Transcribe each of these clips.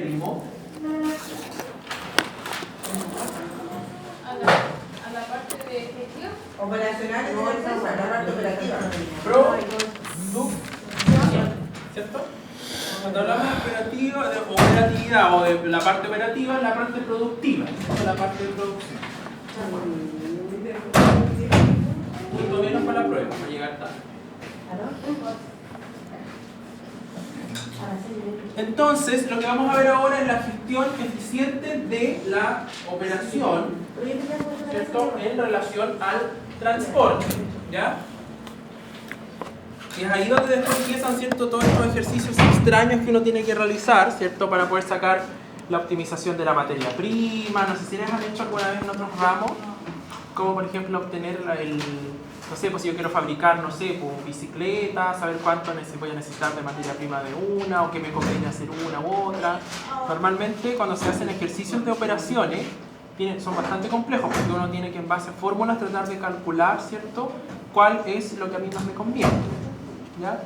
referimos? A la parte de gestión. Operacional es la parte operativa. Producción, ¿cierto? Cuando hablamos de operatividad o de la parte operativa, es la parte productiva, es la parte de producción. Punto menos para la prueba, para llegar tarde. Entonces, lo que vamos a ver ahora es la gestión eficiente de la operación, ¿cierto?, en relación al transporte, ¿ya? Y es ahí donde después empiezan, ¿cierto?, todos estos ejercicios extraños que uno tiene que realizar, ¿cierto?, para poder sacar la optimización de la materia prima. No sé si les han hecho alguna vez en otros ramos, como por ejemplo obtener no sé, pues si yo quiero fabricar, no sé, pues bicicleta, saber cuánto voy a necesitar de materia prima de una, o qué me conviene hacer una u otra. Normalmente cuando se hacen ejercicios de operaciones, son bastante complejos, porque uno tiene que en base a fórmulas tratar de calcular, ¿cierto?, cuál es lo que a mí más me conviene, ¿ya?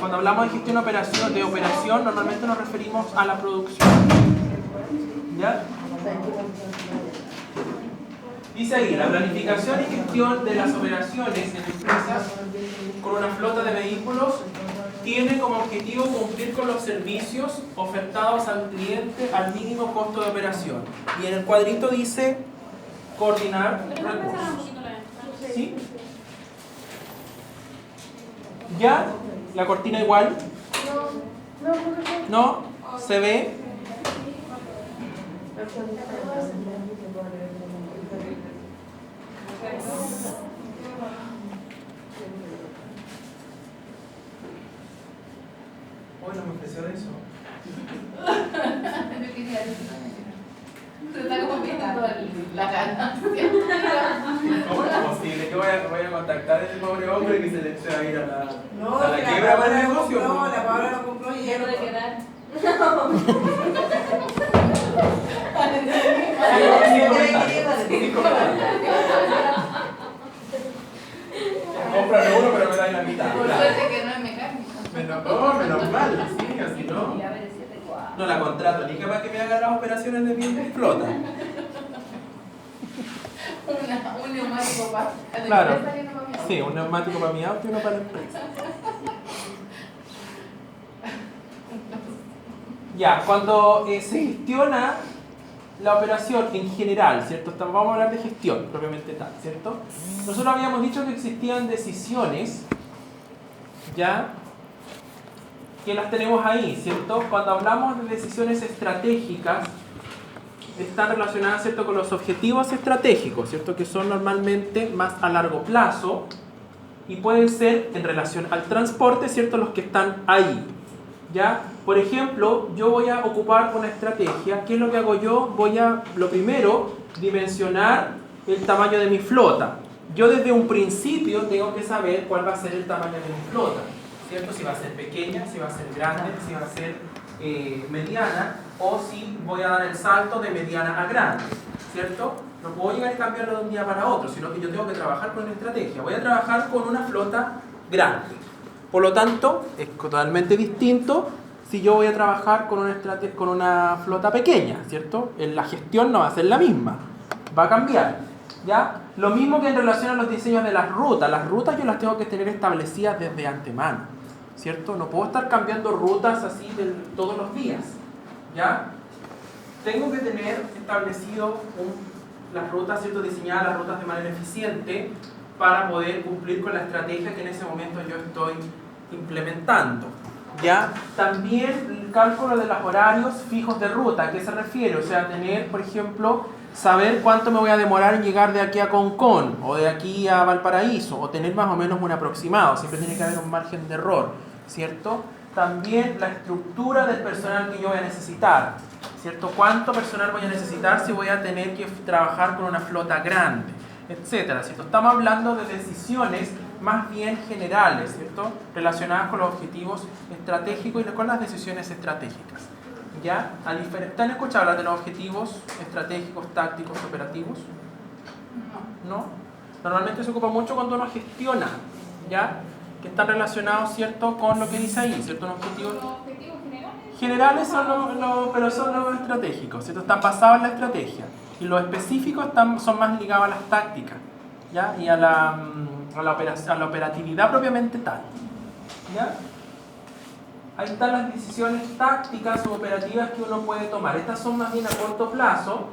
Cuando hablamos de gestión de operación, normalmente nos referimos a la producción, ¿ya? Dice ahí, la planificación y gestión de las operaciones en empresas con una flota de vehículos tiene como objetivo cumplir con los servicios ofertados al cliente al mínimo costo de operación. Y en el cuadrito dice coordinar recursos. ¿Sí? ¿Ya? ¿La cortina igual? ¿No? ¿Se ve? Hoy no me ofreció eso. Se está como pintando la ganancia. ¿Cómo es posible que voy a contactar a ese pobre hombre que se va a ir a la que quiebra para el negocio? No, la Paola lo compró y Ya ella puede quedar. Cómprame uno, pero me da la mitad. Por suerte que no es mecánico. Menos mal, sí, así no. No la contrato, ni que para que me haga las operaciones de bien de flota. Un neumático para. Claro. Sí, un neumático para mi auto y uno para la empresa. Ya, cuando se gestiona la operación en general, ¿cierto? Vamos a hablar de gestión propiamente tal, ¿cierto? Nosotros habíamos dicho que existían decisiones, ¿ya?, que las tenemos ahí, ¿cierto? Cuando hablamos de decisiones estratégicas, están relacionadas, ¿cierto?, con los objetivos estratégicos, ¿cierto?, que son normalmente más a largo plazo y pueden ser en relación al transporte, ¿cierto?, los que están ahí, ¿ya? Por ejemplo, yo voy a ocupar una estrategia. ¿Qué es lo que hago yo? Voy a, lo primero, dimensionar el tamaño de mi flota. Yo desde un principio tengo que saber cuál va a ser el tamaño de mi flota, ¿cierto? Si va a ser pequeña, si va a ser grande, si va a ser mediana, o si voy a dar el salto de mediana a grande, ¿cierto? No puedo llegar y cambiarlo de un día para otro, sino que yo tengo que trabajar con una estrategia. Voy a trabajar con una flota grande. Por lo tanto, es totalmente distinto si yo voy a trabajar con una flota pequeña, ¿cierto? La gestión no va a ser la misma, va a cambiar, ¿ya? Lo mismo que en relación a los diseños de las rutas. Las rutas yo las tengo que tener establecidas desde antemano, ¿cierto? No puedo estar cambiando rutas así todos los días, ¿ya? Tengo que tener establecido las rutas, ¿cierto?, diseñadas las rutas de manera eficiente para poder cumplir con la estrategia que en ese momento yo estoy implementando, ¿ya? También el cálculo de los horarios fijos de ruta. ¿A qué se refiere? O sea, tener, por ejemplo, saber cuánto me voy a demorar en llegar de aquí a Concón o de aquí a Valparaíso, o tener más o menos un aproximado. Siempre tiene que haber un margen de error, ¿cierto? También la estructura del personal que yo voy a necesitar, ¿cierto? ¿Cuánto personal voy a necesitar si voy a tener que trabajar con una flota grande, etcétera, ¿cierto? Estamos hablando de decisiones más bien generales, ¿cierto?, relacionadas con los objetivos estratégicos y con las decisiones estratégicas, ¿ya? ¿Están escuchando hablar de los objetivos estratégicos, tácticos, operativos? ¿No? Normalmente se ocupa mucho cuando uno gestiona, ¿ya?, que están relacionados, ¿cierto?, con lo que dice ahí, ¿cierto? ¿Los objetivos generales? Generales son pero son los estratégicos, ¿cierto? Están basados en la estrategia. Y los específicos son más ligados a las tácticas, ¿ya? Y a la operatividad propiamente tal, ¿ya? Ahí están las decisiones tácticas o operativas que uno puede tomar. Estas son más bien a corto plazo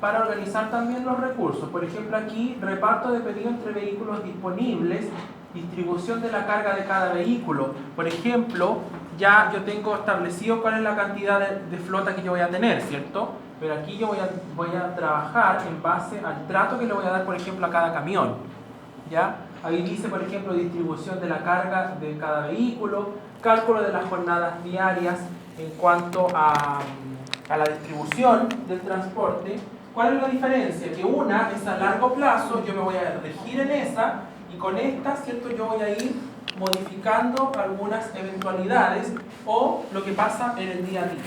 para organizar también los recursos. Por ejemplo, aquí, reparto de pedido entre vehículos disponibles, distribución de la carga de cada vehículo. Por ejemplo, ya yo tengo establecido cuál es la cantidad de flota que yo voy a tener, ¿cierto? Pero aquí yo voy a trabajar en base al trato que le voy a dar, por ejemplo, a cada camión, ¿ya? Ahí dice, por ejemplo, distribución de la carga de cada vehículo, cálculo de las jornadas diarias en cuanto a la distribución del transporte. ¿Cuál es la diferencia? Que una es a largo plazo, yo me voy a regir en esa, y con esta, ¿cierto? Yo voy a ir modificando algunas eventualidades o lo que pasa en el día a día.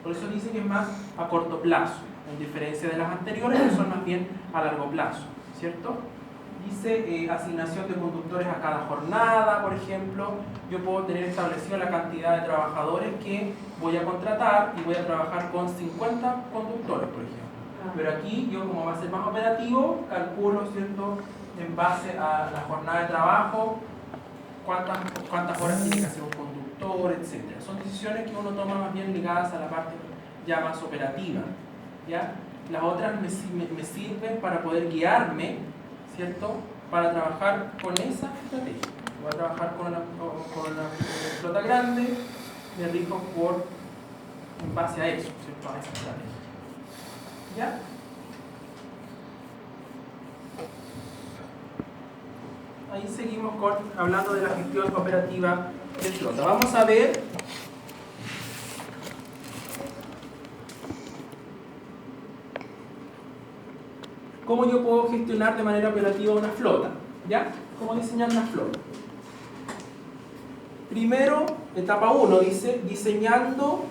Por eso dice que es más a corto plazo, en diferencia de las anteriores que son más bien a largo plazo, ¿cierto? Dice asignación de conductores a cada jornada, por ejemplo. Yo puedo tener establecido la cantidad de trabajadores que voy a contratar y voy a trabajar con 50 conductores, por ejemplo. Pero aquí yo, como va a ser más operativo, calculo, ¿cierto?, en base a la jornada de trabajo, cuántas horas tiene que hacer un conductor, etc. Son decisiones que uno toma más bien ligadas a la parte ya más operativa, ¿ya? Las otras me sirven para poder guiarme, ¿cierto?, para trabajar con esa estrategia. Voy a trabajar con una flota grande, me rijo en base a eso, ¿cierto?, a esa estrategia. ¿Ya? Ahí seguimos hablando de la gestión operativa de flota. Vamos a ver cómo yo puedo gestionar de manera operativa una flota. ¿Ya? ¿Cómo diseñar una flota? Primero, etapa 1 dice diseñando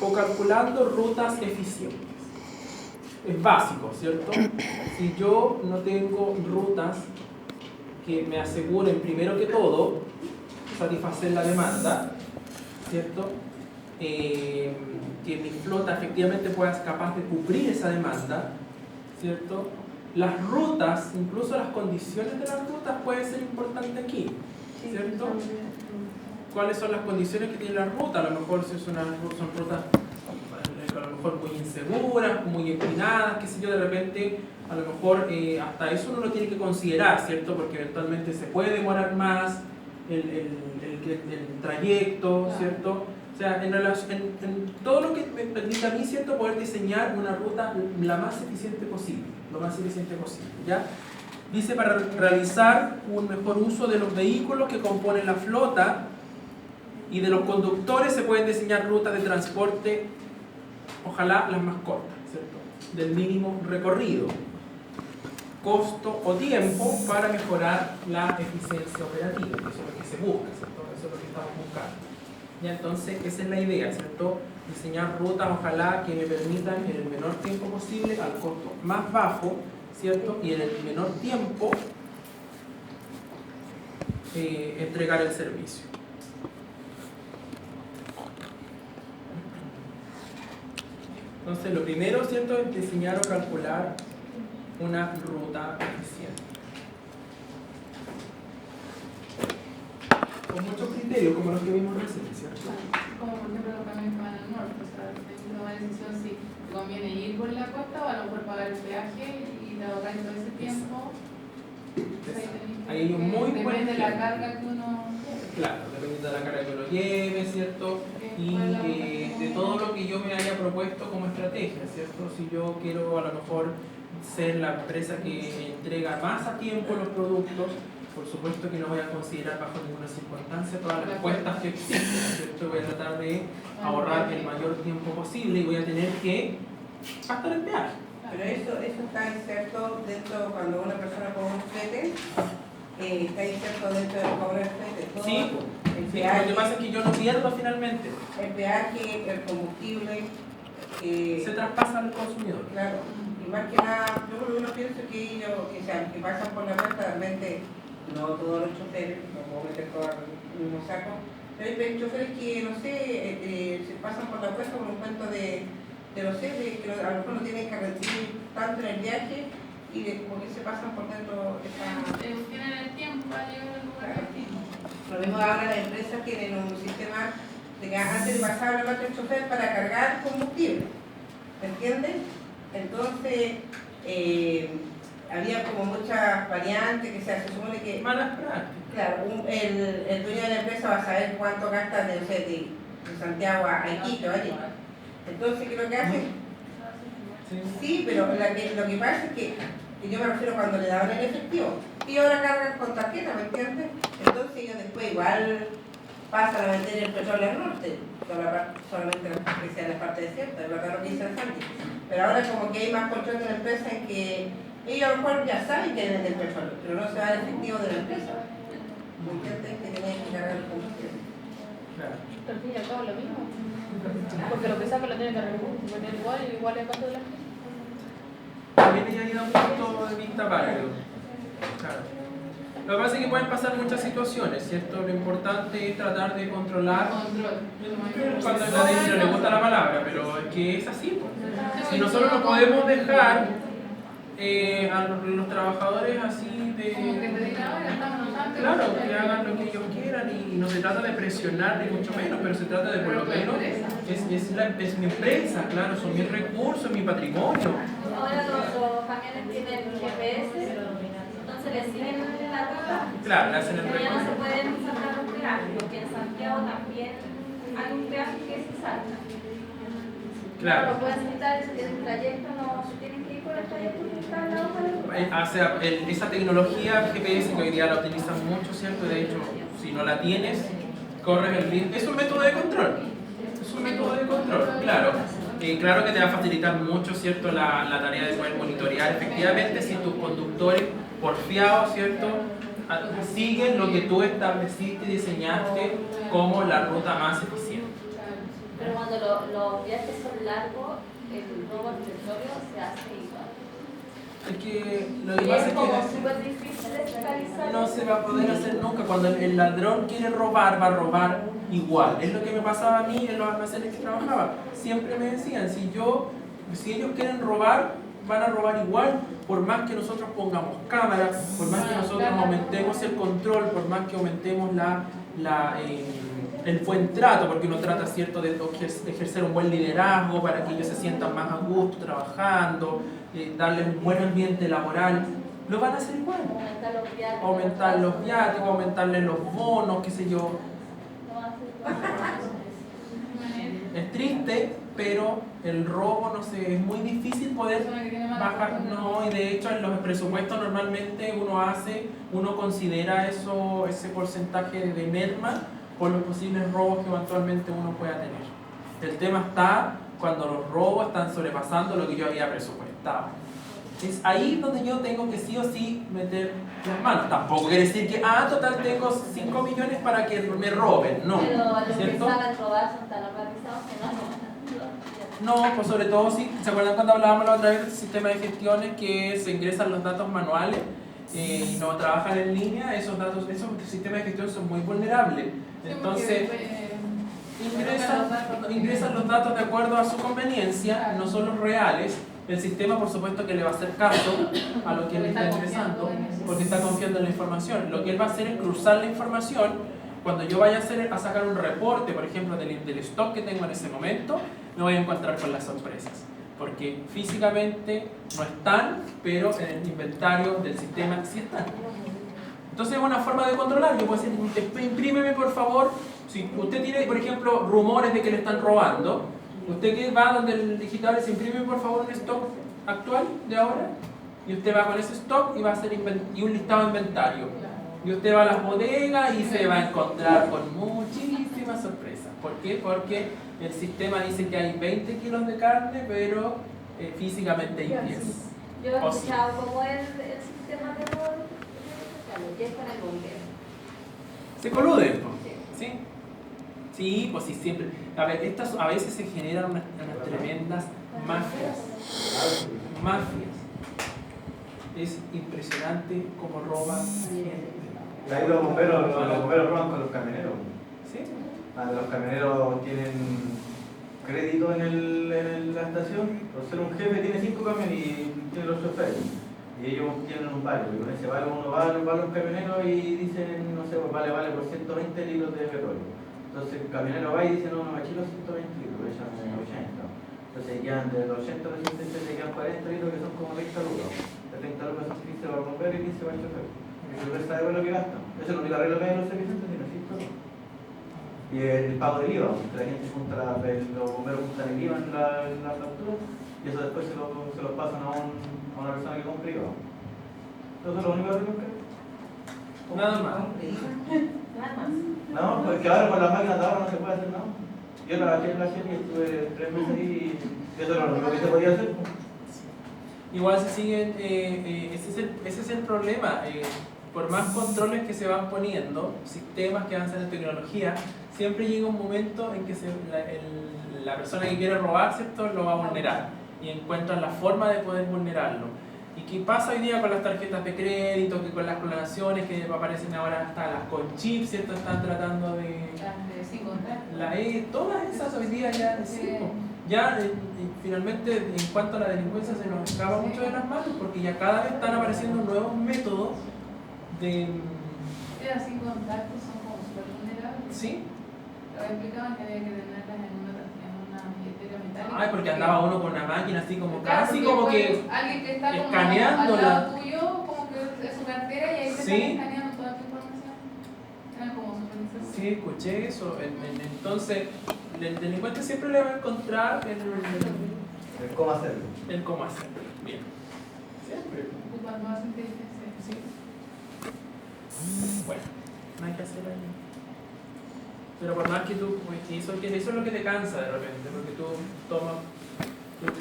o calculando rutas eficientes. Es básico, ¿cierto? Si yo no tengo rutas que me aseguren, primero que todo, satisfacer la demanda, ¿cierto? Que mi flota efectivamente pueda ser capaz de cubrir esa demanda, ¿cierto? Las rutas, incluso las condiciones de las rutas puede ser importante aquí, ¿cierto? ¿Cuáles son las condiciones que tiene la ruta? A lo mejor si son rutas a lo mejor muy inseguras, muy empinadas, qué sé yo, de repente a lo mejor hasta eso uno lo tiene que considerar, ¿cierto? Porque eventualmente se puede demorar más el trayecto, ¿cierto? O sea, en todo lo que me permite a mí, ¿cierto?, poder diseñar una ruta la más eficiente posible, lo más eficiente posible, ¿ya? Dice, para realizar un mejor uso de los vehículos que componen la flota y de los conductores, se pueden diseñar rutas de transporte, ojalá las más cortas, ¿cierto?, del mínimo recorrido, costo o tiempo, para mejorar la eficiencia operativa. Eso es lo que se busca, ¿cierto? Eso es lo que estamos buscando. Y entonces esa es la idea, ¿cierto? Diseñar rutas, ojalá, que me permitan en el menor tiempo posible, al costo más bajo, ¿cierto?, y en el menor tiempo entregar el servicio. Entonces, lo primero, ¿cierto?, es diseñar o calcular una ruta eficiente. Con muchos criterios, como los que vimos recién, ¿cierto? Como por ejemplo los camiones que van al norte, o sea, tenés que tomar decisión si te conviene ir por la costa o a lo mejor pagar el peaje y te ahorrar todo ese tiempo. Ahí hay un muy buen depende de la ejemplo. carga que uno lleve. Claro, depende de la carga que uno lleve, ¿cierto? Y de todo lo que yo me haya propuesto como estrategia, ¿cierto? Si yo quiero a lo mejor ser la empresa que entrega más a tiempo los productos, por supuesto que no voy a considerar bajo ninguna circunstancia todas las cuestas que existen, ¿cierto? Voy a tratar de ahorrar el mayor tiempo posible y voy a tener que gastar el peaje. Pero eso está inserto dentro, cuando una persona cobra un flete, está inserto dentro del cobro del flete. Todo Sí, el sí, peaje, lo que pasa es que yo no pierdo finalmente. el peaje, el combustible, Se traspasa al consumidor. claro. Y más que nada, yo por lo menos pienso que ellos que pasan por la puerta, realmente no todos los choferes, no puedo meter todo en el mismo saco, Hay choferes que, no sé, se pasan por la puerta con un cuento de no sé, de que a lo mejor no tienen que rendir tanto en el viaje y de como que se pasan por dentro de esa... Tienen el tiempo para llegar al lugar Claro. destino. Lo mismo ahora las empresas tienen un sistema de que antes de pasar la parte del chofer para cargar combustible, ¿me entiendes? Entonces, había como muchas variantes que se supone que... Malas prácticas. Claro, el dueño de la empresa va a saber cuánto gasta de, no sé, de Santiago a Iquique, ¿vale? Entonces, ¿qué es lo que hace? Sí, pero lo que pasa es que yo me refiero cuando le daban el efectivo. Y ahora cargan con tarjeta, ¿me entiendes? Entonces ellos después igual pasan a vender el petróleo al norte, solamente que sea la parte desierta, es verdad lo que dice el Santi. Pero ahora como que hay más control de la empresa en que ellos a lo mejor ya saben que venden el petróleo, pero no se va el efectivo de la empresa. ¿Me entiendes? Que tienen que cargar el combustible. Claro. Al fin y al cabo lo mismo. Porque lo que saca lo tiene que reponer igual y igual es caso de la gente. También ella ha ido a un punto de vista válido. Claro. Lo que pasa es que pueden pasar muchas situaciones, ¿cierto? Lo importante es tratar de controlar. Cuando a nadie no le gusta la palabra, pero es que es así. Pues. Si nosotros no podemos dejar a los trabajadores así Como que de. te digan, oye, estamos notando. Claro, que hagan lo que ellos quieran y no se trata de presionar ni mucho menos, pero se trata de por lo menos. Es mi empresa, claro, son mis recursos, mi patrimonio. Ahora los camiones tienen GPS, entonces les siguen la ruta. Claro, le hacen el Pero ya no se recorrido. pueden saltar los peajes, porque en Santiago también hay un peaje que se salta. Claro. No lo pueden saltar, el trayecto no se tienen que ir por el trayecto que está al lado de la ruta. O sea, esa tecnología GPS que hoy día la utilizan mucho, ¿cierto? De hecho, si no la tienes, corres el riesgo. Es un método de control. Es un método de control, claro. Claro que te va a facilitar mucho, ¿cierto? La tarea de poder monitorear efectivamente si tus conductores porfiados, ¿cierto? Siguen lo que tú estableciste y diseñaste como la ruta más eficiente. Pero cuando los viajes son largos, el robo al petróleo se hace igual. Es que lo Y que pasa es es como que súper difícil de fiscalizar. no se va a poder hacer nunca. Cuando el ladrón quiere robar, va a robar igual. Es lo que me pasaba a mí en los almacenes que trabajaba. Siempre me decían, si ellos quieren robar, van a robar igual, por más que nosotros pongamos cámaras, por más que nosotros aumentemos el control, por más que aumentemos el buen trato, porque uno trata, ¿cierto?, de ejercer un buen liderazgo para que ellos se sientan más a gusto trabajando, darles un buen ambiente laboral, lo van a hacer igual. Aumentar los viáticos, aumentarles los bonos, qué sé yo. Es triste, pero el robo, no sé, es muy difícil poder bajar. No, y de hecho en los presupuestos normalmente uno considera ese porcentaje de merma por los posibles robos que eventualmente uno pueda tener. El tema está cuando los robos están sobrepasando lo que yo había presupuestado. Es ahí donde yo tengo que sí o sí meter las manos. Tampoco quiere decir que, total tengo 5 millones para que me roben. No, Pero los que ¿cierto? saben robar son tan organizados que no. No, pues sobre todo, sí, ¿se acuerdan cuando hablábamos la otra vez del sistema de gestiones que se ingresan los datos manuales y no trabajan en línea? Esos sistemas de gestión son muy vulnerables. Entonces, ingresan los datos de acuerdo a su conveniencia, no son los reales. El sistema, por supuesto, que le va a hacer caso a lo que él está ingresando, porque está confiando en la información. Lo que él va a hacer es cruzar la información. Cuando yo vaya a sacar un reporte, por ejemplo, del stock que tengo en ese momento, me voy a encontrar con las sorpresas. Porque físicamente no están, pero en el inventario del sistema sí están. Entonces es una forma de controlar. Yo puedo decir, imprímeme por favor. Si usted tiene, por ejemplo, rumores de que le están robando, usted que va donde el digital se imprime por favor un stock actual de ahora, y usted va con ese stock y va a hacer un listado de inventario. Y usted va a las bodegas y se va a encontrar con muchísimas sorpresas. ¿Por qué? Porque el sistema dice que hay 20 kilos de carne, pero físicamente hay 10. Yo he escuchado cómo es el sistema de robo, que es con el bombero. Se coluden, ¿sí? Sí, pues sí, siempre. A ver, estas a veces se generan unas tremendas mafias. Mafias. Es impresionante cómo roban gente. Ahí los bomberos roban con los camioneros. ¿Sí? Los camioneros tienen crédito en la estación, por ser un jefe tiene 5 camiones y tiene los choferes. Y ellos tienen un vale, y con ese vale uno va a los camioneros y dicen, no sé, pues vale por 120 litros de petróleo. Entonces el camionero va y dice, no, me chilo 120 litros, échame 80. Entonces quedan de los 80 a los 160 se quedan 40 litros que son como 30 lucas. De 30 lucas son 15 para el bombero y 15 para el chofer. Y el chofer sabe lo que gasta. Esa es la única regla que hay en los servicios, sino así todo. Y el pago del IVA, que la gente junta, los bomberos juntan el IVA en la factura y eso después se lo pasan a una persona que compra IVA. Eso es lo único que hay. Nada más. Nada más. No, porque ahora con las máquinas de ahora no se puede hacer nada. Yo trabajé en la serie y estuve 3 meses ahí y eso era lo único que se podía hacer. Igual se siguen, ese es el problema. Por más controles que se van poniendo, sistemas que avanzan en tecnología, siempre llega un momento en que la persona que quiere robar, ¿cierto?, lo va a vulnerar y encuentran la forma de poder vulnerarlo. ¿Y qué pasa hoy día con las tarjetas de crédito, que con las clonaciones que aparecen ahora hasta las con chips, ¿cierto?, están tratando de... Sin contar. Todas esas hoy día ya... Sí, finalmente, en cuanto a la delincuencia, se nos escapa mucho de las manos porque ya cada vez están apareciendo nuevos métodos de... Pero sin contacto son como súper vulnerables. ¿Sí? Lo explicaban que había que tenerlas en una billetera metálica. Ay, porque andaba uno con una máquina así como Claro, casi porque como que alguien que está como escaneándola. al lado tuyo, como que es su cartera y ahí te Sí. están escaneando toda tu información. Eran como súper inseguros. Sí, escuché eso. Entonces, el delincuente siempre le va a encontrar ¿Cómo hacerlo? el cómo hacerlo. Bien. Siempre. Ocupan nuevas inteligencias. Sí. Bueno, no hay que hacer ahí. Pero por más que tú, pues, eso es lo que te cansa de repente, porque tú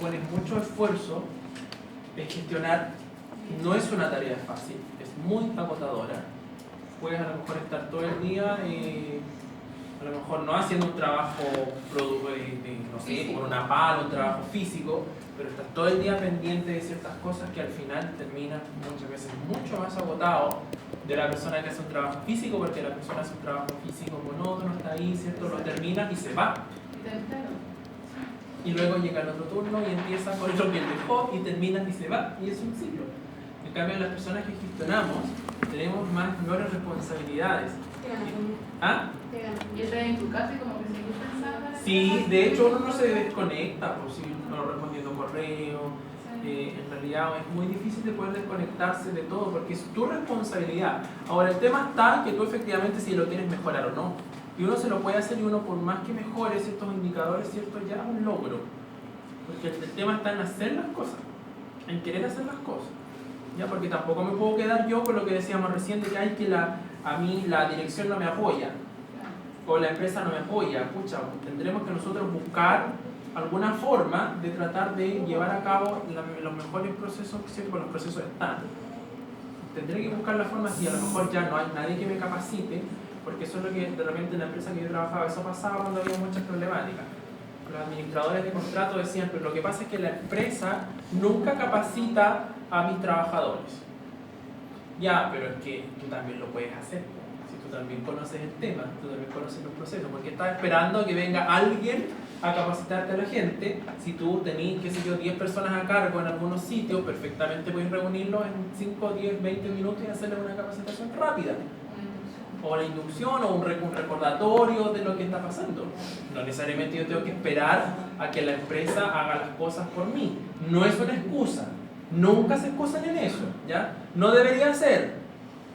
pones mucho esfuerzo en gestionar, no es una tarea fácil, es muy agotadora. Puedes a lo mejor estar todo el día, a lo mejor no haciendo un trabajo, no sé, por una pala, un trabajo físico, pero estás todo el día pendiente de ciertas cosas que al final terminan muchas veces mucho más agotado de la persona que hace un trabajo físico, porque la persona hace un trabajo físico monótono, está ahí, ¿cierto? Lo termina y se va. Y luego llega el otro turno y empieza con lo que él dejó y termina y se va. Y es un ciclo. En cambio, las personas que gestionamos tenemos mayores responsabilidades. ¿Ah? Y estás en tu casa y como que sigues pensando. Sí, de hecho uno no se desconecta, por si no respondiendo correo. En realidad es muy difícil de poder desconectarse de todo porque es tu responsabilidad. Ahora el tema está que tú efectivamente si lo quieres mejorar o no. Y uno se lo puede hacer y uno por más que mejore ciertos indicadores, ¿cierto? Ya es un logro. Porque el tema está en hacer las cosas, en querer hacer las cosas. ¿Ya? Porque tampoco me puedo quedar yo con lo que decíamos recién de que hay que a mí la dirección no me apoya o la empresa no me apoya. Pucha, tendremos que nosotros buscar alguna forma de tratar de llevar a cabo los mejores procesos, ¿cierto? Los procesos están. Tendré que buscar la forma si a lo mejor ya no hay nadie que me capacite, porque eso es lo que de repente en la empresa que yo trabajaba, eso pasaba cuando había muchas problemáticas. Los administradores de contrato decían, pero lo que pasa es que la empresa nunca capacita a mis trabajadores. Ya, pero es que tú también lo puedes hacer. Si tú también conoces el tema, tú también conoces los procesos, porque estás esperando a que venga alguien a capacitarte a la gente. Si tú tenés, qué sé yo, 10 personas a cargo en algunos sitios, perfectamente puedes reunirlos en 5, 10, 20 minutos y hacerles una capacitación rápida. O la inducción o un recordatorio de lo que está pasando. No necesariamente yo tengo que esperar a que la empresa haga las cosas por mí. No es una excusa. Nunca se excusan en eso, ¿ya? No debería ser.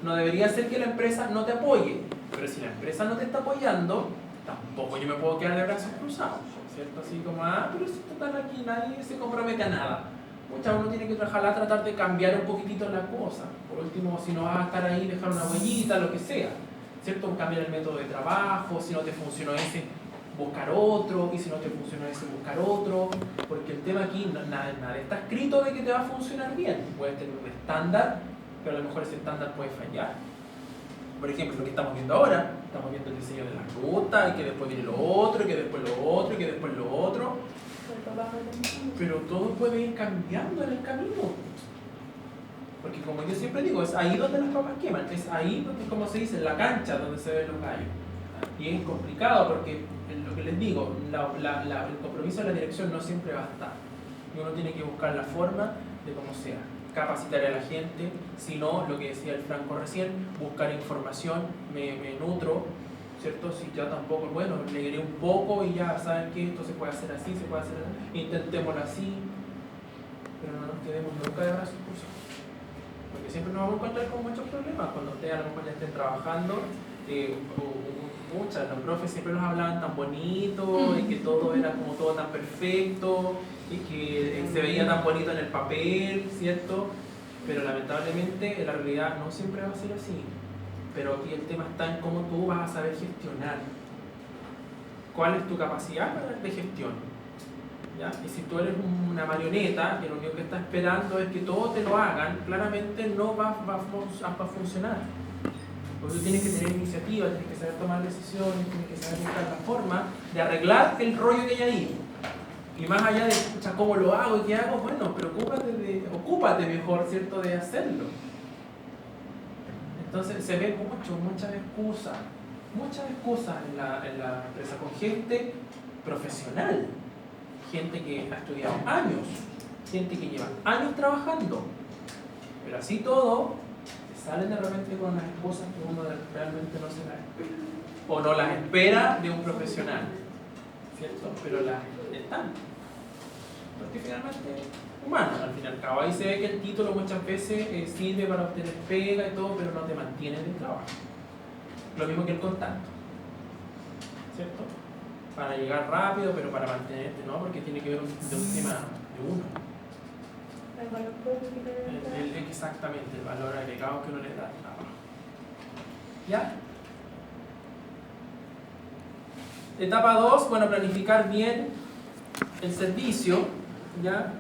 No debería ser que la empresa no te apoye. Pero si la empresa no te está apoyando, tampoco yo me puedo quedar de brazos cruzados, ¿cierto? Así como, pero si total aquí nadie se compromete a nada. Uno tiene que tratar de cambiar un poquitito la cosa. Por último, si no vas a estar ahí, dejar una huellita, lo que sea, ¿cierto? Cambiar el método de trabajo, si no te funcionó ese, buscar otro, y si no te funcionó ese, buscar otro, porque el tema aquí, nada está escrito de que te va a funcionar bien. Puedes tener un estándar, pero a lo mejor ese estándar puede fallar. Por ejemplo, lo que estamos viendo ahora, estamos viendo el diseño de la ruta, y que después viene lo otro, y que después lo otro, y que después lo otro. Pero todo puede ir cambiando en el camino. Porque como yo siempre digo, es ahí donde las papas queman, es ahí donde, como se dice, en la cancha donde se ven los gallos. Y es complicado porque, lo que les digo, el compromiso de la dirección no siempre va a estar. Y uno tiene que buscar la forma de cómo sea, capacitar a la gente, si no, lo que decía el Franco recién, buscar información, me nutro, ¿cierto? Si ya tampoco, bueno, leeré un poco y ya saben que esto se puede hacer así, se puede hacer así, intentémoslo así, pero no nos quedemos nunca de brazos cruzados. Porque siempre nos vamos a encontrar con muchos problemas cuando ustedes a lo mejor ya estén trabajando. Los profes siempre nos hablaban tan bonito y que todo era como todo tan perfecto y que se veía tan bonito en el papel, ¿cierto? Pero lamentablemente en la realidad no siempre va a ser así. Pero aquí el tema está en cómo tú vas a saber gestionar. ¿Cuál es tu capacidad de gestión? ¿Ya? Y si tú eres una marioneta que lo único que está esperando es que todo te lo hagan, claramente no va a funcionar. Porque tú tienes que tener iniciativa, tienes que saber tomar decisiones, tienes que saber buscar la forma de arreglar el rollo que hay ahí. Y más allá de, escucha, ¿cómo lo hago y qué hago? Bueno, pero ocúpate mejor, ¿cierto?, de hacerlo. Entonces se ve muchas excusas en la empresa con gente profesional. Gente que ha estudiado años, gente que lleva años trabajando, pero así todo, salen de repente con unas cosas que uno realmente no se las espera, o no las espera de un profesional, ¿cierto? Pero las están, porque finalmente es humano, al fin y al cabo. Ahí se ve que el título muchas veces sirve para obtener pega y todo, pero no te mantiene en el trabajo. Lo mismo que el contacto, ¿cierto? Para llegar rápido, pero para mantenerte, ¿no? Porque tiene que ver de un tema de uno. El valor propio que te da. Exactamente, el valor agregado que uno le da al trabajo. ¿Ya? Etapa 2, bueno, planificar bien el servicio, ¿ya?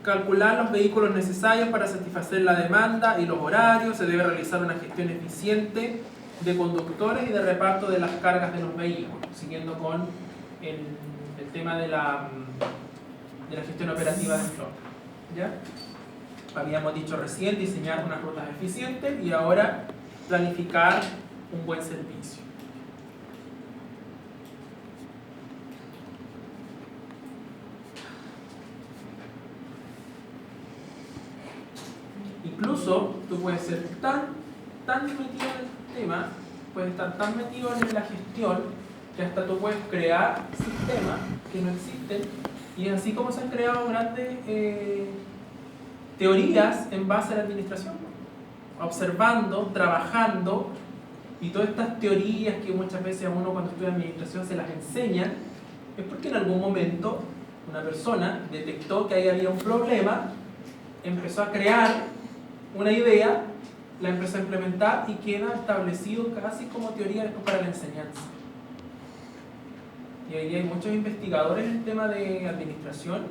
Calcular los vehículos necesarios para satisfacer la demanda y los horarios. Se debe realizar una gestión eficiente de conductores y de reparto de las cargas de los vehículos, siguiendo con el tema de la gestión operativa de flota. ¿Ya? Habíamos dicho recién diseñar unas rutas eficientes y ahora planificar un buen servicio. Incluso tú puedes ser tan metido en el tema, puedes estar tan metido en la gestión que hasta tú puedes crear sistemas que no existen, y así como se han creado grandes teorías en base a la administración, observando, trabajando, y todas estas teorías que muchas veces a uno cuando estudia administración se las enseñan, es porque en algún momento una persona detectó que ahí había un problema, empezó a crear una idea, la empezó a implementar y queda establecido casi como teoría para la enseñanza. Y hoy hay muchos investigadores en el tema de administración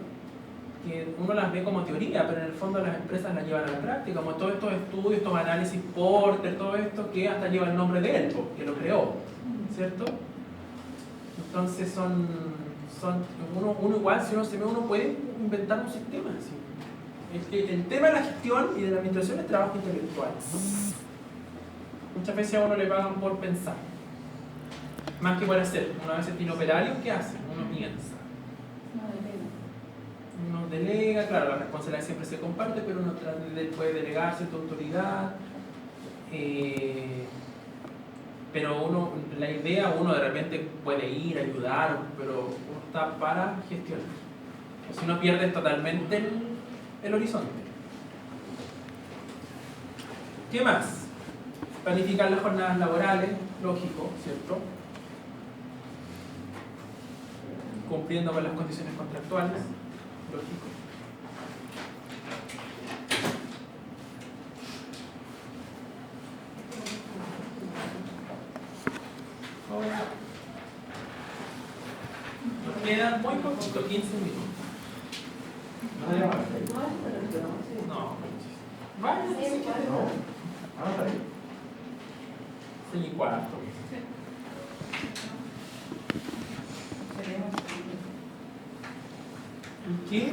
que uno las ve como teoría, pero en el fondo las empresas las llevan a la práctica, como todos estos estudios, estos análisis Porter, todo esto que hasta lleva el nombre de él, que lo creó, ¿cierto? Entonces uno igual, si uno se ve, uno puede inventar un sistema así. El tema de la gestión y de la administración es trabajo intelectual. Muchas veces a uno le pagan por pensar, más que por hacer. Uno a veces tiene operarios, ¿qué hacen? Uno piensa. Uno delega, claro, la responsabilidad siempre se comparte, pero uno puede delegar cierta autoridad. Pero la idea, uno de repente puede ir, ayudar, pero uno está para gestionar. O si no, pierdes totalmente el horizonte. ¿Qué más? Planificar las jornadas laborales, lógico, ¿cierto? Cumpliendo con las condiciones contractuales, lógico. Nos quedan muy poquito, 15 minutos. No, vaya, sí, sí, sí, y cuarto. ¿Y qué?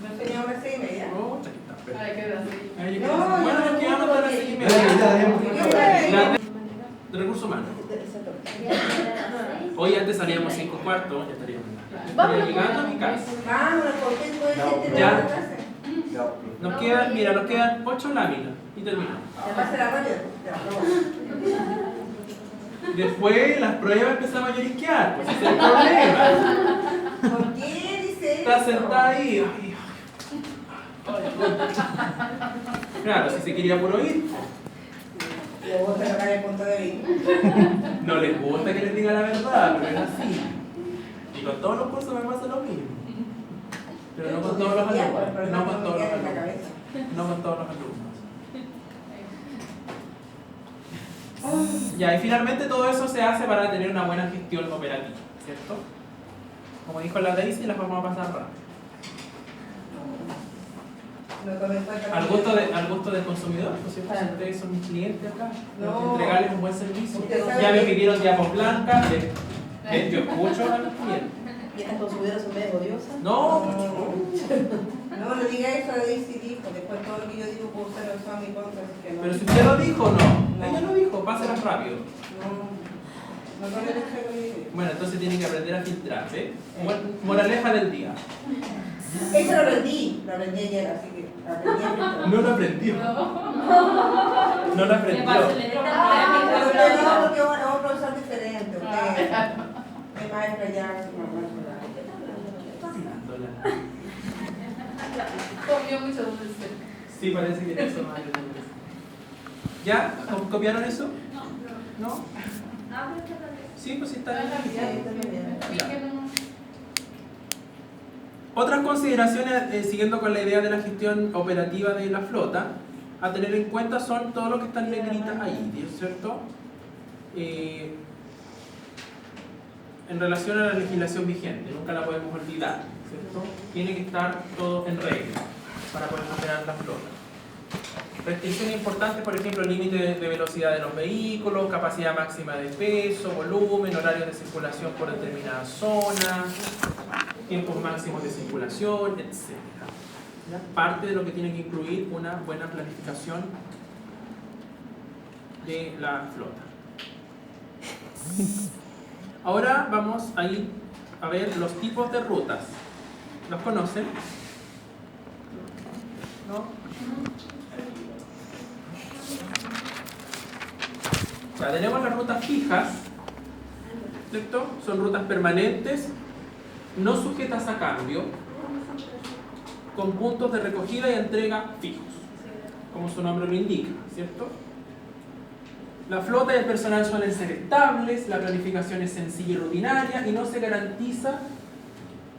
¿No teníamos las 6:30? Oh, chaqueta. Ay, qué así. Bueno, nos quedamos hasta las 6:30. De recursos humanos. Hoy antes salíamos 5:15, ya estaríamos Vamos. llegando a mi casa. Vamos, ¿por qué puede ser Ya. la clase? Nos quedan 8 láminas y terminamos. ¿Ya pasa la radio? Ya, no. Después las pruebas empezamos a llorisquear, pues ese es el problema. ¿Por qué dice eso? Está sentada ahí. Ay. Claro, si se quería puro ir. Le gusta sacar el punto de vista. No les gusta que les diga la verdad, pero es así. Y con todos los cursos me pasa lo mismo. Pero no con todos los alumnos. No con todos los alumnos. No con todos los alumnos. Ya, y finalmente todo eso se hace para tener una buena gestión operativa, ¿cierto? Como dijo la Daisy, las vamos a pasar rápido. No tomen en cuenta Al gusto del consumidor, pues si ustedes son mis clientes acá, tengo que No. entregarles un buen servicio. Usted sabe Ya me que- pidieron diapos blancas, yo escucho a los clientes. ¿Y estas consumidoras son medio odiosas? No, No le diga eso a Daisy dijo, después todo lo que yo digo puedo usarlo a mi contra, así que no. pero si usted lo dijo, no. Ella lo dijo, páselas rápido. No tomen en cuenta lo que digo. Bueno, entonces tienen que aprender a filtrar, ¿eh? Moraleja del día. Eso lo aprendí ayer, así que aprendí a filtrar. No lo aprendió. No lo aprendió. Pero usted no, porque es un profesor diferente. Usted es maestra ya, su mamá. Comió mucho dulce. Sí, parece que eso más. ¿Ya? ¿Copiaron eso? ¿No? Sí, pues sí está bien. Otras consideraciones, siguiendo con la idea de la gestión operativa de la flota, a tener en cuenta son todo lo que están negritas ahí, ¿cierto? En relación a la legislación vigente, nunca la podemos olvidar, ¿cierto? Tiene que estar todo en regla para poder operar la flota. Restricciones importantes, por ejemplo, límite de velocidad de los vehículos, capacidad máxima de peso, volumen, horarios de circulación por determinada zona, tiempos máximos de circulación, etc. ¿Ya? Parte de lo que tiene que incluir una buena planificación de la flota. Ahora vamos a ir a ver los tipos de rutas. ¿Los conocen? ¿No? O sea, tenemos las rutas fijas, ¿cierto? Son rutas permanentes, no sujetas a cambio, con puntos de recogida y entrega fijos, como su nombre lo indica, ¿cierto? La flota y el personal suelen ser estables, la planificación es sencilla y rutinaria y no se garantiza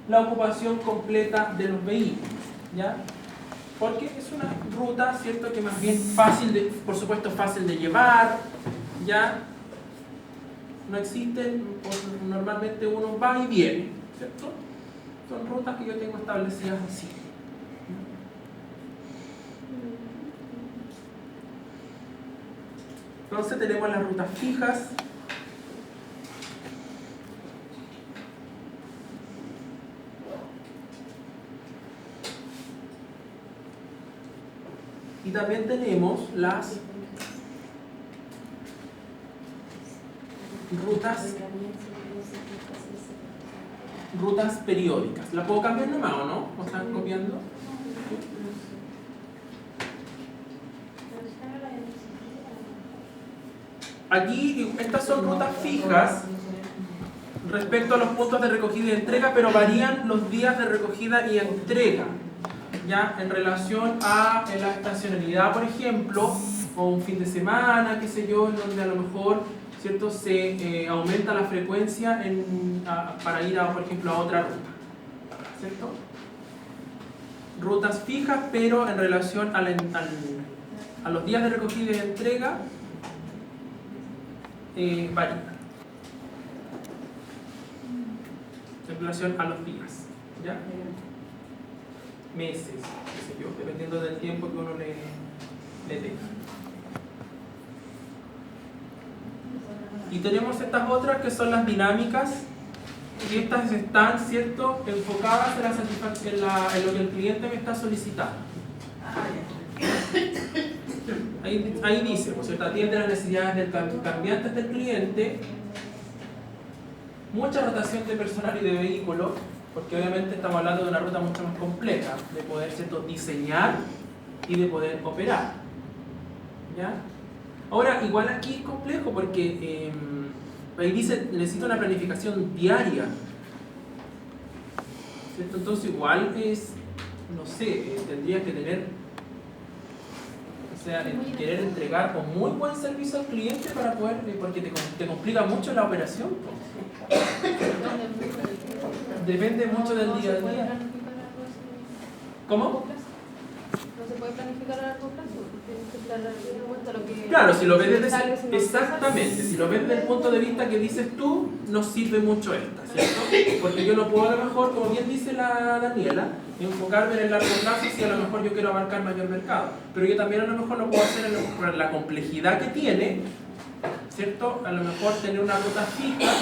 la ocupación completa de los vehículos, ¿ya? Porque es una ruta, ¿cierto?, que más bien fácil de, por supuesto, fácil de llevar, ¿ya? No existen, normalmente uno va y viene, ¿cierto? Son rutas que yo tengo establecidas así. Entonces tenemos las rutas fijas, y también tenemos las rutas periódicas. ¿La puedo cambiar nomás o no? ¿O están copiando? Aquí estas son rutas fijas respecto a los puntos de recogida y entrega, pero varían los días de recogida y entrega, ya en relación a la estacionalidad, por ejemplo, o un fin de semana, qué sé yo, en donde a lo mejor, ¿cierto?, se aumenta la frecuencia para ir, por ejemplo, a otra ruta, ¿cierto? Rutas fijas, pero en relación a los días de recogida y entrega, varían en relación a los días, ¿ya? Meses, qué sé yo, dependiendo del tiempo que uno le tenga. Y tenemos estas otras que son las dinámicas, y estas están, ¿cierto?, enfocadas en la satisfacción, en lo que el cliente me está solicitando. ahí dice, ¿no es cierto? Atiende las necesidades cambiantes del cliente, mucha rotación de personal y de vehículos, porque obviamente estamos hablando de una ruta mucho más compleja, de poder, ¿cierto?, diseñar y de poder operar. ¿Ya? Ahora, igual aquí es complejo porque ahí dice, necesita una planificación diaria. ¿Cierto? Entonces igual es, no sé, tendría que tener, o sea, querer entregar un muy buen servicio al cliente para poder, porque te complica mucho la operación. Depende mucho del día a día. ¿Cómo? No se puede planificar a largo plazo, tienes que estar en cuenta lo que... Claro, si lo ves desde sale, si no exactamente, si lo ves desde el punto de vista que dices tú, no sirve mucho esta, ¿cierto? Porque yo no puedo a lo mejor, como bien dice la Daniela, enfocarme en el largo plazo si a lo mejor yo quiero abarcar mayor mercado. Pero yo también a lo mejor lo puedo hacer por la complejidad que tiene, ¿cierto? A lo mejor tener una ruta fija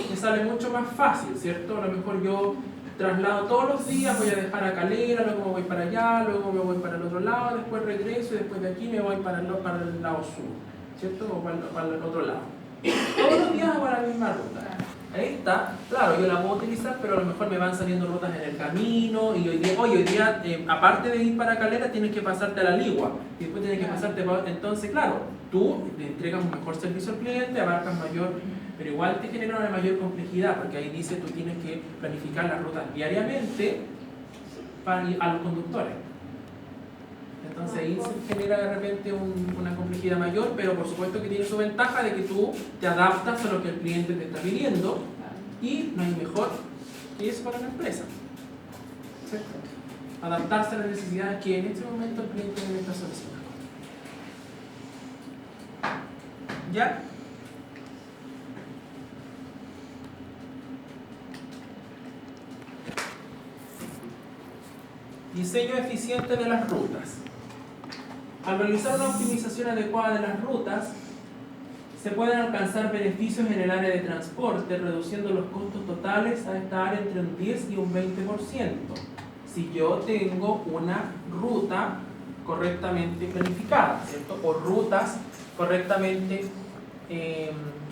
me sale mucho más fácil, ¿cierto? A lo mejor yo traslado todos los días, voy a dejar a Calera, luego me voy para allá, luego me voy para el otro lado, después regreso y después de aquí me voy para el lado sur, ¿cierto? O para el otro lado. Todos los días hago la misma ruta. Ahí está, claro, yo la puedo utilizar, pero a lo mejor me van saliendo rutas en el camino y hoy día, aparte de ir para Calera, tienes que pasarte a la Ligua y después tienes que pasarte para... Entonces, claro, tú le entregas un mejor servicio al cliente, abarcas mayor... Pero igual te genera una mayor complejidad, porque ahí dice tú tienes que planificar las rutas diariamente a los conductores. Entonces ahí se genera de repente una complejidad mayor, pero por supuesto que tiene su ventaja de que tú te adaptas a lo que el cliente te está pidiendo y no hay mejor que eso para la empresa. ¿Cierto? Adaptarse a las necesidades que en este momento el cliente me está solicitando. ¿Ya? Diseño eficiente de las rutas. Al realizar una optimización adecuada de las rutas, se pueden alcanzar beneficios en el área de transporte, reduciendo los costos totales a esta área entre un 10 y un 20%. Si yo tengo una ruta correctamente planificada, ¿cierto? O rutas correctamente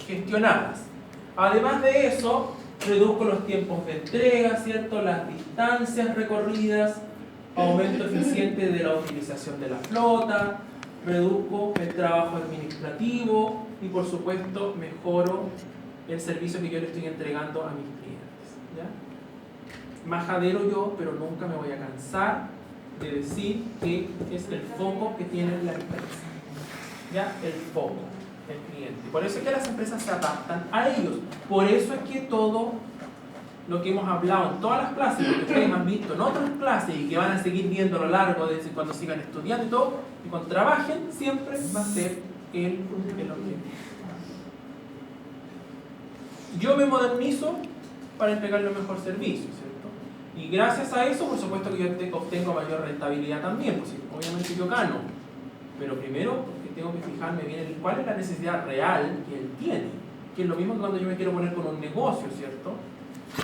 gestionadas. Además de eso, reduzco los tiempos de entrega, ¿cierto? Las distancias recorridas, aumento eficiente de la utilización de la flota, reduzco el trabajo administrativo y por supuesto mejoro el servicio que yo le estoy entregando a mis clientes. ¿Ya? Majadero yo, pero nunca me voy a cansar de decir que es el foco que tiene la empresa. ¿Ya? El foco, el cliente. Por eso es que las empresas se adaptan a ellos. Por eso es que todo lo que hemos hablado en todas las clases, lo que ustedes han visto en otras clases y que van a seguir viendo a lo largo de cuando sigan estudiando y todo, y cuando trabajen, siempre va a ser el objetivo. Yo me modernizo para entregarle un mejor servicio, ¿cierto? Y gracias a eso, por supuesto que yo obtengo mayor rentabilidad también, pues obviamente yo gano, pero primero tengo que fijarme bien en cuál es la necesidad real que él tiene, que es lo mismo que cuando yo me quiero poner con un negocio, ¿cierto?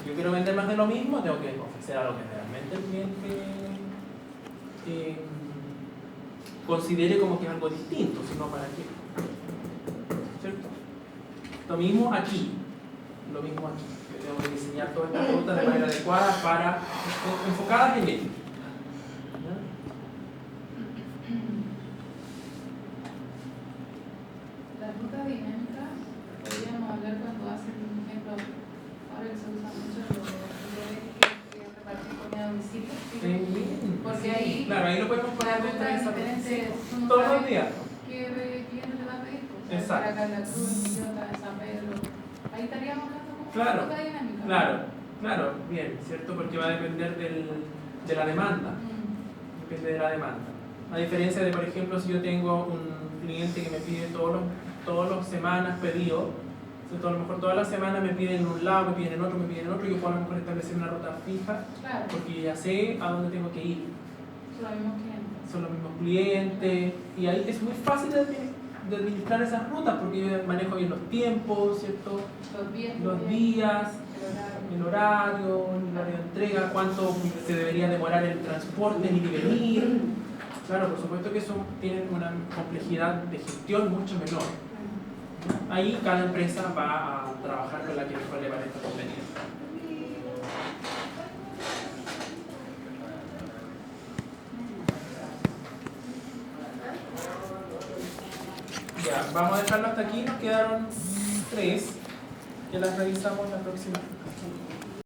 Yo quiero vender más de lo mismo, tengo que ofrecer algo que realmente el cliente considere como que es algo distinto, sino para qué. ¿Cierto? Lo mismo aquí. Lo mismo aquí. Yo tengo que diseñar todas estas rutas de manera adecuada para enfocadas en ello. La ruta dinámica, podríamos hablar cuando hacen, por ejemplo, ahora que se usa mucho que repartir comida a domicilio. Porque ahí, claro, ahí lo podemos poner la ruta es diferente todos los días. ¿Qué cliente te va a pedir? Exacto. Acá en la Cruz, en Quillota, en San Pedro. Ahí estaríamos hablando como Claro, ruta dinámica. claro, bien, ¿cierto? Porque va a depender de la demanda. Depende de la demanda. A diferencia de, por ejemplo, si yo tengo un cliente que me pide todas las semanas pedidos, a lo mejor todas las semanas me piden en un lado, me piden en otro, y yo puedo a lo mejor establecer una ruta fija, Claro. porque ya sé a dónde tengo que ir. Son los mismos clientes. Son los mismos clientes, y ahí es muy fácil de administrar esas rutas, porque yo manejo bien los tiempos, ¿cierto? Los días, el horario de entrega, cuánto se debería demorar el transporte, ir y venir, Claro, por supuesto que tienen una complejidad de gestión mucho menor. Ahí cada empresa va a trabajar con la que mejor le parezca conveniente. Ya, vamos a dejarlo hasta aquí, nos quedaron 3 que las revisamos la próxima.